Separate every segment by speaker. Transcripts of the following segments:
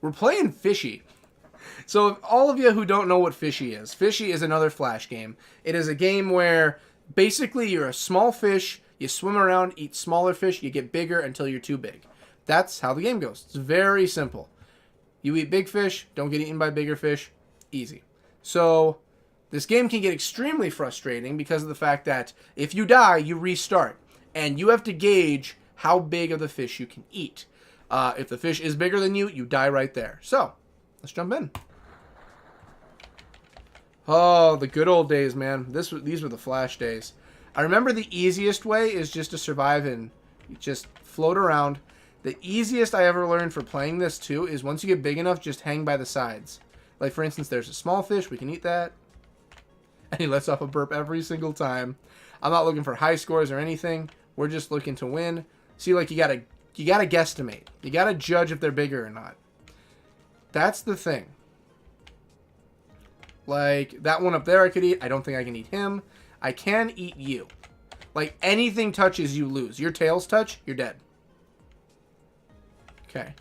Speaker 1: We're playing Fishy. So if all of you who don't know what Fishy is another Flash game. It is a game where basically you're a small fish, you swim around, eat smaller fish, you get bigger until you're too big. That's how the game goes. It's very simple. You eat big fish, don't get eaten by bigger fish, easy. So this game can get extremely frustrating because of the fact that if you die, you restart. And you have to gauge how big of the fish you can eat. If the fish is bigger than you, you die right there. So, let's jump in. Oh, the good old days, man. These were the Flash days. I remember the easiest way is just to survive and just float around. The easiest I ever learned for playing this, too, is once you get big enough, just hang by the sides. Like, for instance, there's a small fish. We can eat that. And he lets off a burp every single time. I'm not looking for high scores or anything. We're just looking to win. See, like, you gotta guesstimate. You gotta judge if they're bigger or not. That's the thing. Like, that one up there I could eat. I don't think I can eat him. I can eat you. Like, anything touches, you lose. Your tails touch, you're dead. Okay.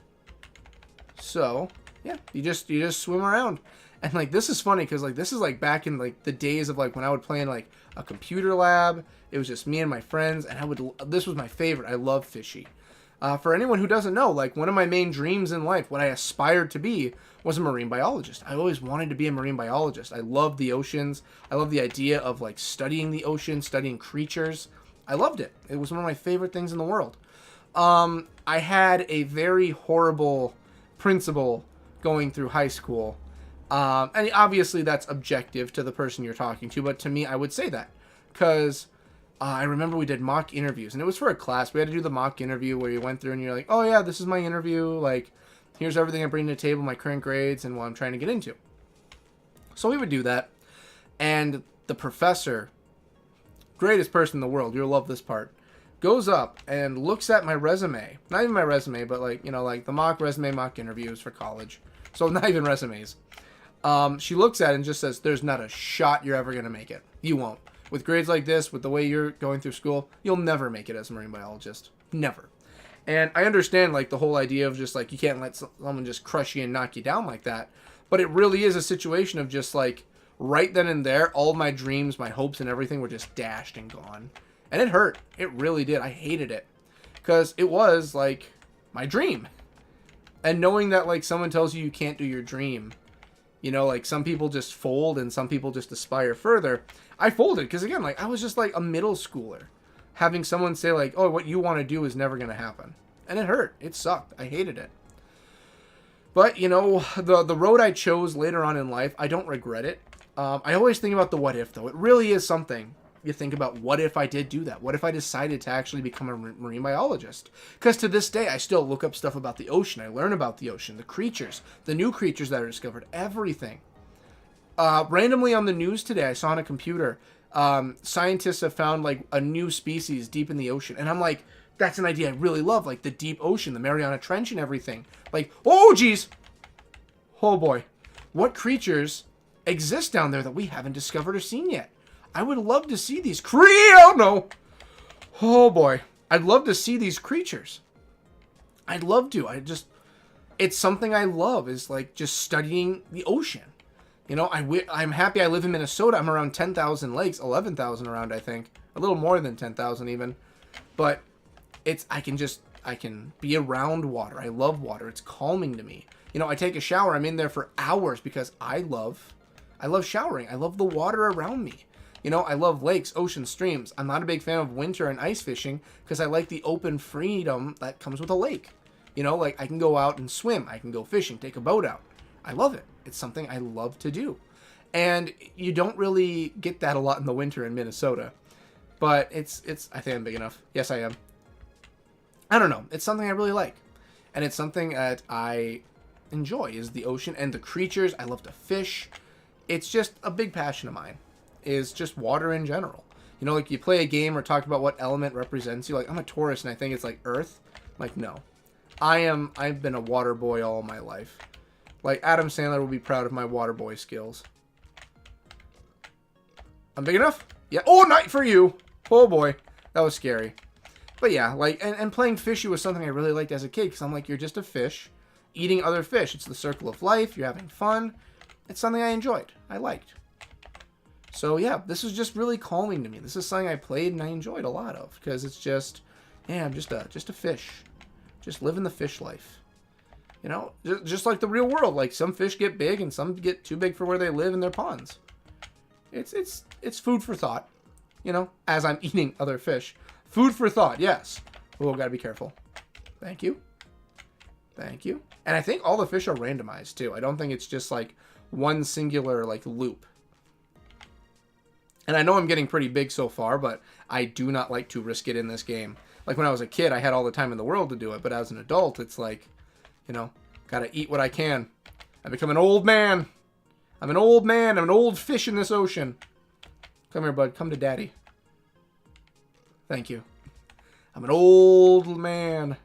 Speaker 1: So, yeah, you just swim around. And, like, this is funny because, like, this is, like, back in, like, the days of, like, when I would play in, like, a computer lab. It was just me and my friends, and this was my favorite. I love Fishy. For anyone who doesn't know, like, one of my main dreams in life, what I aspired to be, was a marine biologist. I always wanted to be a marine biologist. I love the oceans. I love the idea of, like, studying the ocean, studying creatures. I loved it. It was one of my favorite things in the world. I had a very horrible principal going through high school. And obviously that's objective to the person you're talking to, but to me, I would say that. Because I remember we did mock interviews, and it was for a class. We had to do the mock interview where you went through and you're like, oh yeah, this is my interview. Like, here's everything I bring to the table, my current grades, and what I'm trying to get into. So we would do that. And the professor, greatest person in the world, you'll love this part, goes up and looks at my resume. Not even my resume, but like, you know, like the mock resume, mock interviews for college. So not even resumes. She looks at it and just says, there's not a shot you're ever going to make it. You won't. With grades like this, with the way you're going through school, you'll never make it as a marine biologist. Never. And I understand, like, the whole idea of just, like, you can't let someone just crush you and knock you down like that. But it really is a situation of just, like, right then and there, all my dreams, my hopes and everything were just dashed and gone. And it hurt. It really did. I hated it. Because it was, like, my dream. And knowing that, like, someone tells you you can't do your dream, you know, like, some people just fold and some people just aspire further. I folded because, again, like, I was just, like, a middle schooler. Having someone say, like, oh, what you want to do is never going to happen. And it hurt. It sucked. I hated it. But, you know, the road I chose later on in life, I don't regret it. I always think about the what if, though. It really is something. You think about, what if I did do that? What if I decided to actually become a marine biologist? Because to this day, I still look up stuff about the ocean. I learn about the ocean, the creatures, the new creatures that are discovered, everything. Randomly on the news today, I saw on a computer, scientists have found, like, a new species deep in the ocean. And I'm like, that's an idea I really love, like the deep ocean, the Mariana Trench and everything. Like, oh, geez. Oh, boy. What creatures exist down there that we haven't discovered or seen yet? I would love to see these oh no. Oh boy. I'd love to see these creatures. I'd love to. It's something I love, is like just studying the ocean. You know, I'm happy I live in Minnesota. I'm around 10,000 lakes, 11,000 around, I think. A little more than 10,000 even. But I can be around water. I love water. It's calming to me. You know, I take a shower. I'm in there for hours because I love showering. I love the water around me. You know, I love lakes, oceans, streams. I'm not a big fan of winter and ice fishing because I like the open freedom that comes with a lake. You know, like, I can go out and swim. I can go fishing, take a boat out. I love it. It's something I love to do. And you don't really get that a lot in the winter in Minnesota. But I think I'm big enough. Yes, I am. I don't know. It's something I really like. And it's something that I enjoy, is the ocean and the creatures. I love to fish. It's just a big passion of mine, is just water in general. You know, like, you play a game or talk about what element represents you. Like, I'm a Taurus and I think it's like Earth. Like, no. I've been a water boy all my life. Like, Adam Sandler will be proud of my water boy skills. I'm big enough? Yeah. Oh, night for you. Oh boy. That was scary. But yeah, like, and playing Fishy was something I really liked as a kid, because I'm like, you're just a fish eating other fish. It's the circle of life. You're having fun. It's something I enjoyed. I liked. So yeah, this is just really calming to me. This is something I played and I enjoyed a lot of because it's just, yeah, I'm just a fish, just living the fish life. You know, just like the real world. Like some fish get big and some get too big for where they live in their ponds. It's food for thought. You know, as I'm eating other fish, food for thought. Yes. Oh, gotta be careful. Thank you. Thank you. And I think all the fish are randomized too. I don't think it's just like one singular like loop. And I know I'm getting pretty big so far, but I do not like to risk it in this game. Like when I was a kid, I had all the time in the world to do it. But as an adult, it's like, you know, gotta eat what I can. I become an old man. I'm an old man. I'm an old fish in this ocean. Come here, bud. Come to daddy. Thank you. I'm an old man.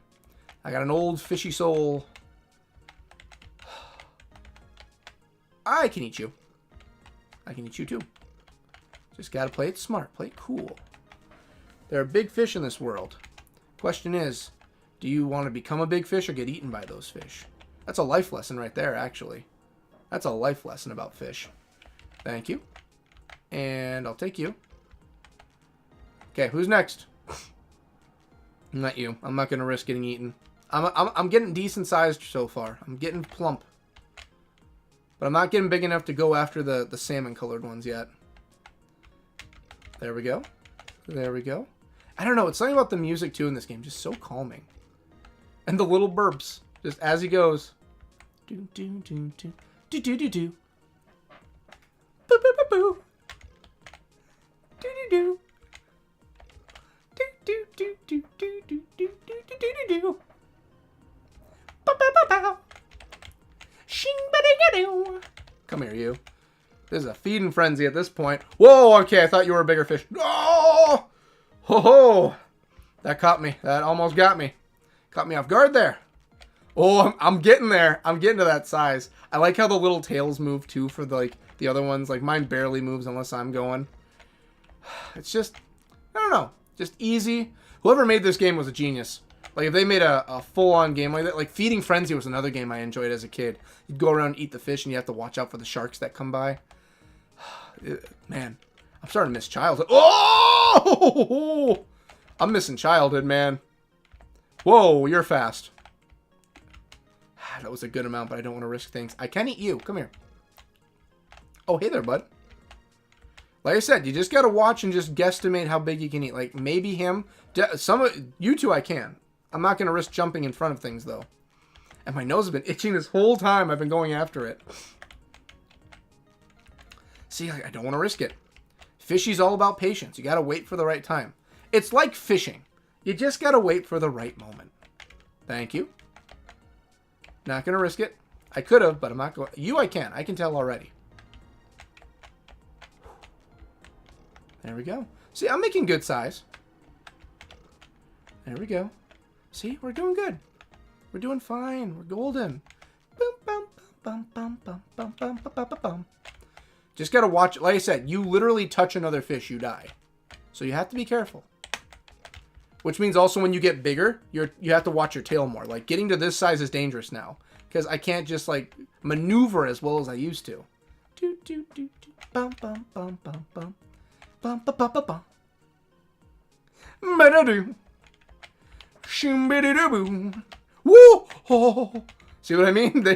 Speaker 1: I got an old fishy soul. I can eat you. I can eat you too. Just gotta play it smart. Play it cool. There are big fish in this world. Question is, do you want to become a big fish or get eaten by those fish? That's a life lesson right there, actually. That's a life lesson about fish. Thank you. And I'll take you. Okay, who's next? Not you. I'm not gonna risk getting eaten. I'm getting decent sized so far. I'm getting plump. But I'm not getting big enough to go after the salmon colored ones yet. There we go. There we go. I don't know. It's something about the music too in this game. Just so calming. And the little burps. Just as he goes. Do do do do. Do do do do. Boo boo boo boo. Do do do. Do do do do do do do do do do do. Ba ba ba ba. Shing ba ding a doo. Come here, you. This is a feeding frenzy at this point. Whoa, okay, I thought you were a bigger fish. Oh! Ho ho! That caught me. That almost got me. Caught me off guard there. Oh, I'm getting there. I'm getting to that size. I like how the little tails move too for the other ones. Like mine barely moves unless I'm going. It's just, I don't know. Just easy. Whoever made this game was a genius. Like if they made a full-on game like that. Like Feeding Frenzy was another game I enjoyed as a kid. You'd go around and eat the fish and you have to watch out for the sharks that come by. Man, I'm starting to miss childhood. Oh! I'm missing childhood, man. Whoa, you're fast. That was a good amount, but I don't want to risk things. I can eat you. Come here. Oh, hey there, bud. Like I said, you just got to watch and just guesstimate how big you can eat. Like, maybe him. You two I can. I'm not going to risk jumping in front of things, though. And my nose has been itching this whole time I've been going after it. See, I don't want to risk it. Fishy's all about patience. You got to wait for the right time. It's like fishing. You just got to wait for the right moment. Thank you. Not going to risk it. I could have, but I'm not going. You I can. I can tell already. There we go. See, I'm making good size. There we go. See, we're doing good. We're doing fine. We're golden. Boom, bum, bum, bum, bum, bum, bum, bum, bum, bum. Just gotta watch. Like I said, you literally touch another fish, you die. So you have to be careful. Which means also when you get bigger, you have to watch your tail more. Like getting to this size is dangerous now because I can't just like maneuver as well as I used to. Do do do do. Bum bum bum bum bum. Bum bum bum bum bum. Ba-da-doo. Shim-ba-da-doo-boo. Woo! Oh. See what I mean?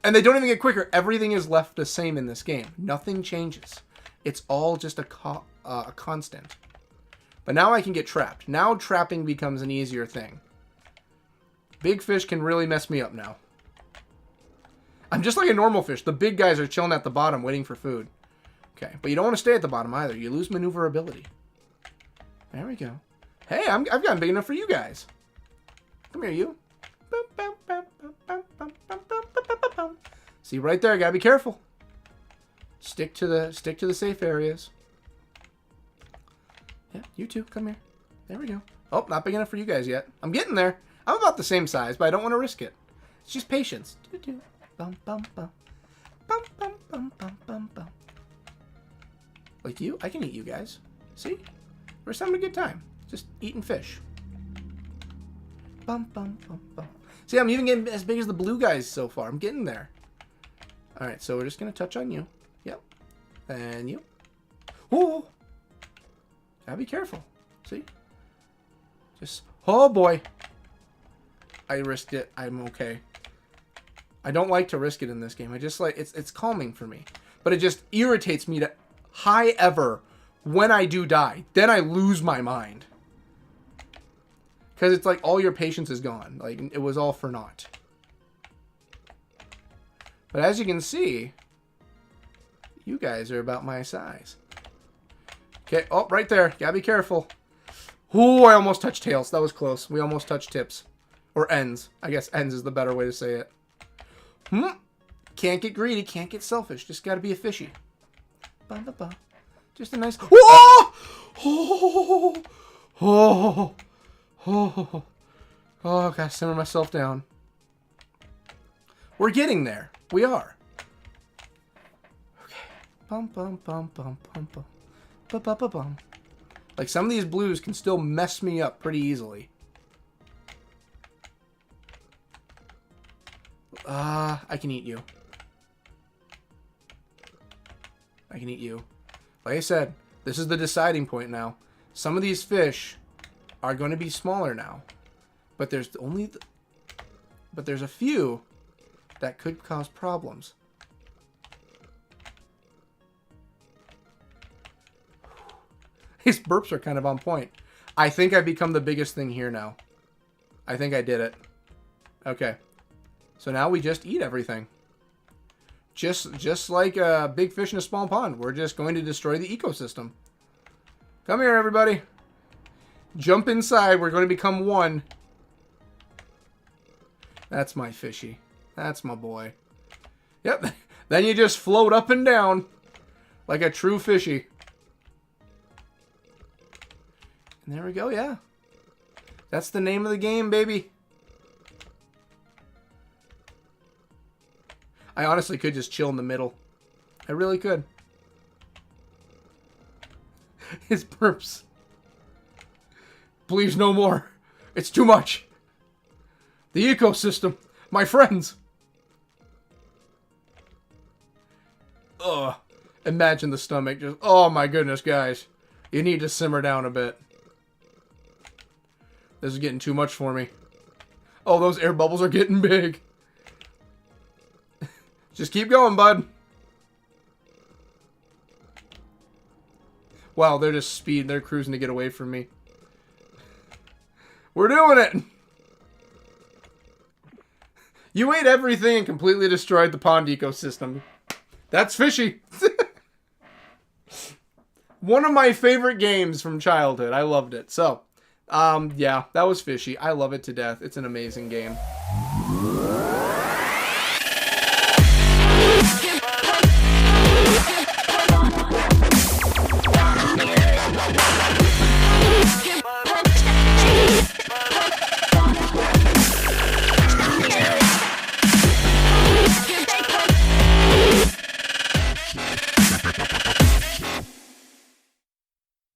Speaker 1: And they don't even get quicker. Everything is left the same in this game. Nothing changes. It's all just a constant. But now I can get trapped. Now trapping becomes an easier thing. Big fish can really mess me up now. I'm just like a normal fish. The big guys are chilling at the bottom waiting for food. Okay, but you don't want to stay at the bottom either. You lose maneuverability. There we go. Hey, I've gotten big enough for you guys. Come here, you. See, right there, gotta be careful. Stick to the safe areas. Yeah, you too. Come here. There we go. Oh, not big enough for you guys yet. I'm getting there. I'm about the same size, but I don't want to risk it. It's just patience. Bum, bum, bum. Bum, bum, bum, bum, bum, bum. Like you? I can eat you guys. See? We're just having a good time. Just eating fish. Bum, bum, bum, bum. See, I'm even getting as big as the blue guys so far. I'm getting there. All right, so we're just going to touch on you. Yep. And you. Ooh. Gotta be careful. See? Just, oh boy. I risked it. I'm okay. I don't like to risk it in this game. I just like, it's calming for me. But it just irritates me to high ever when I do die. Then I lose my mind. Because it's like all your patience is gone. Like, it was all for naught. But as you can see, you guys are about my size. Okay, oh, right there. Gotta be careful. Ooh, I almost touched tails. That was close. We almost touched tips. Or ends. I guess ends is the better way to say it. Can't get greedy. Can't get selfish. Just gotta be a fishy. Ba-ba-ba. Just a nice... Whoa! Oh! Oh! Oh! Oh, gotta simmer myself down. We're getting there. We are. Okay. Bum, bum, bum, bum, bum, bum. Ba-ba-ba-bum. Like, some of these blues can still mess me up pretty easily. I can eat you. I can eat you. Like I said, this is the deciding point now. Some of these fish are going to be smaller now. But there's but there's a few that could cause problems. These burps are kind of on point. I think I've become the biggest thing here now. I think I did it. Okay. So now we just eat everything. Just like a big fish in a small pond. We're just going to destroy the ecosystem. Come here, everybody. Jump inside. We're going to become one. That's my fishy. That's my boy. Yep. Then you just float up and down like a true fishy. And there we go, yeah. That's the name of the game, baby. I honestly could just chill in the middle. I really could. His burps. Please, no more. It's too much. The ecosystem. My friends. Ugh. Imagine the stomach just... Oh my goodness, guys. You need to simmer down a bit. This is getting too much for me. Oh, those air bubbles are getting big. Just keep going, bud. Wow, they're just speeding. They're cruising to get away from me. We're doing it. You ate everything and completely destroyed the pond ecosystem. That's fishy. One of my favorite games from childhood. I loved it. So, yeah, that was Fishy. I love it to death. It's an amazing game.